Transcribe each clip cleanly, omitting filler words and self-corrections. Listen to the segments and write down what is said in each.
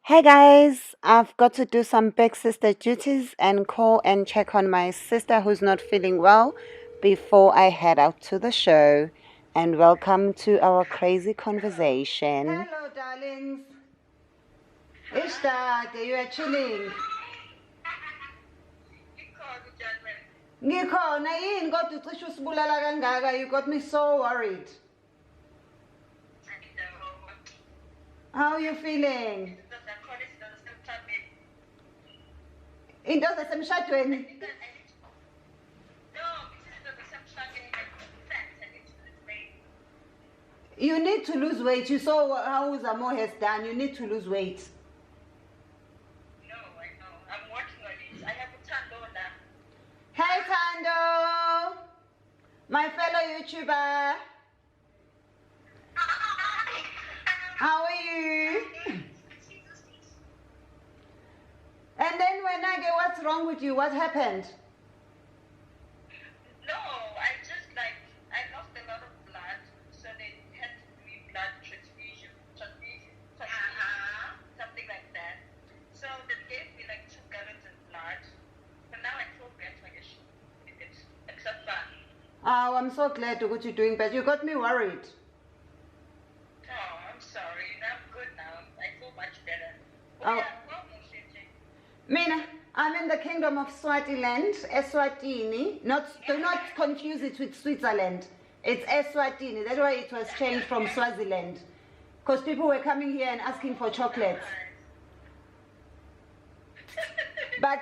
Hey guys, I've got to do some big sister duties and call and check on my sister who's not feeling well before I head out to the show. And welcome to our crazy conversation. Hello, darlings. 𝙗𝙠 you are chilling. Ngikhona yini kodwa ucishe usibulala kangaka? You got me so worried. How are you feeling? Into zasemshadweni. You need to lose weight. You saw how Zamo has done. You need to lose weight. No, I know. I'm working on it. I have a Tando now. Hey Tando, my fellow YouTuber. How are you? And then when I get, what's wrong with you? What happened? No, I lost a lot of blood, so they had to do blood transfusion, something like that. So they gave me like 2 gallons of blood, but now I feel better. It's except that. Oh, I'm so glad to what you're doing, but you got me worried. Oh, I'm sorry. I'm good now. I feel much better. Oh. Yeah, Mina, I'm in the kingdom of Swaziland, Eswatini. Do not confuse it with Switzerland. It's Eswatini. That's why it was changed from Swaziland. Because people were coming here and asking for chocolates. But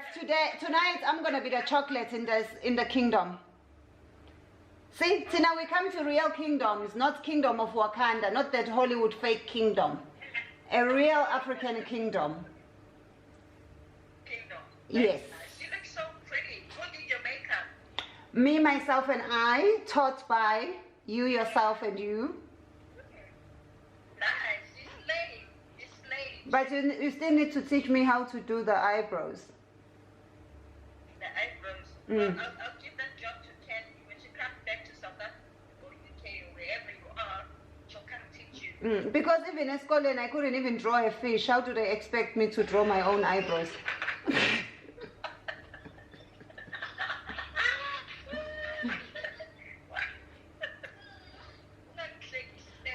tonight, I'm going to be the chocolate in the kingdom. See, now we come to real kingdoms, not kingdom of Wakanda, not that Hollywood fake kingdom. A real African kingdom. Yes. Nice. You look so pretty. Who did your makeup? Me, myself, and I, taught by you, yourself, and you. Nice. You slay. But you still need to teach me how to do the eyebrows. The eyebrows. Mm. Well, I'll give that job to Ken. When she comes back to South Africa or UK or wherever you are, she'll come teach you. Because even in Scotland, I couldn't even draw a fish. How do they expect me to draw my own eyebrows?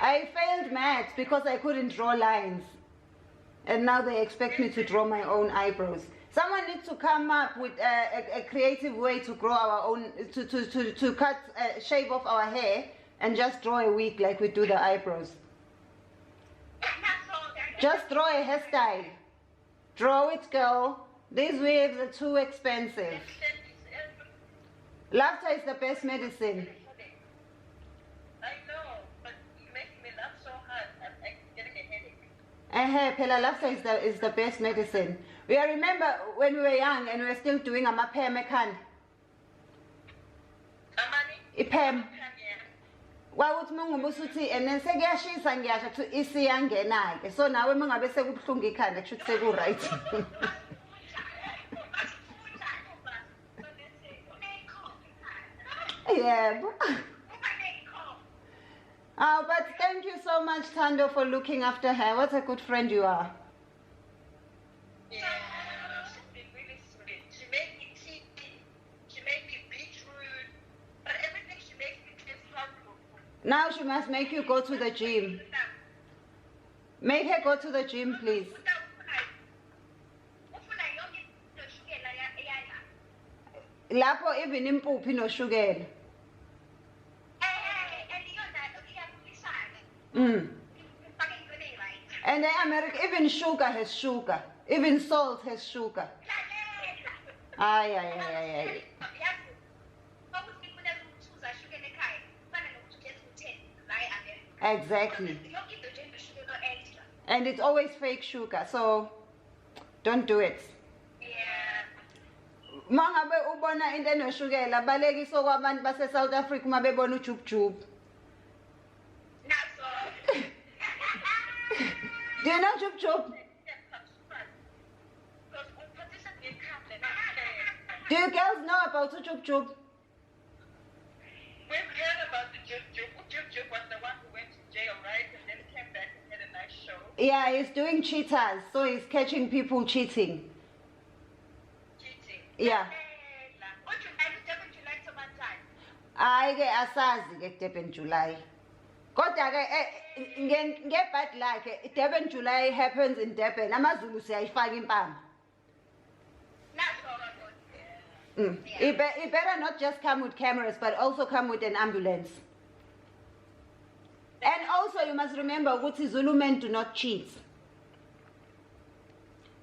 I failed maths because I couldn't draw lines. And now they expect me to draw my own eyebrows. Someone needs to come up with a creative way to grow our own, to cut, shave off our hair and just draw a wig like we do the eyebrows. Just draw a hairstyle. Draw it, girl. These wigs are too expensive. Laughter is the best medicine. I know, but you make me laugh so hard. I'm getting a headache. Phela laughter is the best medicine. We remember when we were young and we were still doing amaphem ekhanda. Iphem. Wawuthi mungubusa uthi and then sekuyashisa ngiyasho kuthi isiyangena ke. So nawe mangabe sekubhlunga ikhanda kusho ukuthi seku-right. Yeah. Oh, but thank you so much, Tando, for looking after her. What a good friend you are. Yeah, she's been really sweet. She made me tea. She made me beetroot. But everything she makes me taste horrible. Now she must make you go to the gym. Make her go to the gym, please. Lapho even impuphu inoshukela. And the America, even sugar has sugar. Even salt has sugar. Ay. Exactly. And it's always fake sugar, so don't do it. Mangabe ubona into enoshukela balekisa kwabantu base South Africa uma bebona ujubjub. Do you know jubjub? Do you girls know about jubjub? We've heard about the jubjub. Jubjub was the one who went to jail, right? And then came back and had a nice show. show. Yeah, he's doing cheaters, so he's catching people cheating. Cheating. Yeah. What you like so much time? Hayi-ke asazi-ke Durban July. Kodwa-ke nge-bad luck Durban July happens in Durban. AmaZulu siyayifaka impama. That's all I want. He better not just come with cameras, but also come with an ambulance. And also you must remember ukuthi Zulu men do not cheat.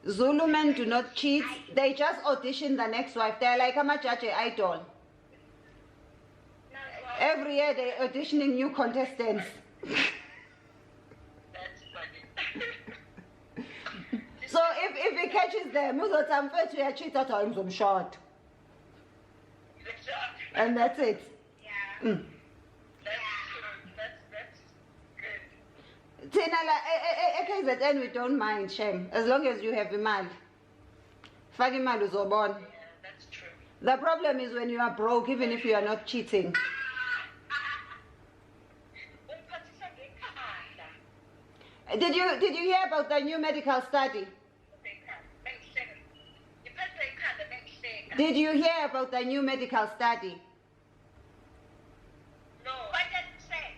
Zulu men do not cheat. They just audition the next wife. They're like 𝙏𝙝𝙖𝙣𝙠 𝙁𝙤𝙧. Every year they're auditioning new contestants. That's funny. So if he catches them, uzothi amfethu uyacheat athi hayi ngizomshada. And that's it. Yeah. That's true. That's good. Thina la eKZN we don't mind, Shem, as long as you have imali. Faka imali uzobona. Yeah, that's true. The problem is when you are broke, even if you are not cheating. Did you hear about the new medical study? Did you hear about the new medical study? No. What did it say?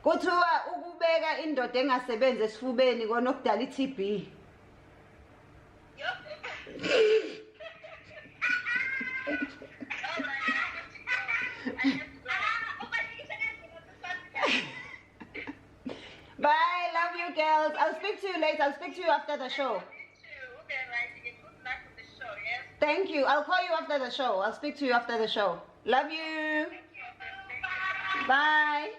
Kuthiwa ukubeka indoda engasebenzi esifubeni kona okudala iTB. Bye, love you girls. I'll speak to you later. I'll speak to you after the show. Thank you. I'll call you after the show. I'll speak to you after the show. Love you. Bye.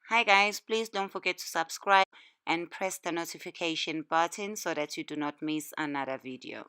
Hi guys, please don't forget to subscribe and press the notification button so that you do not miss another video.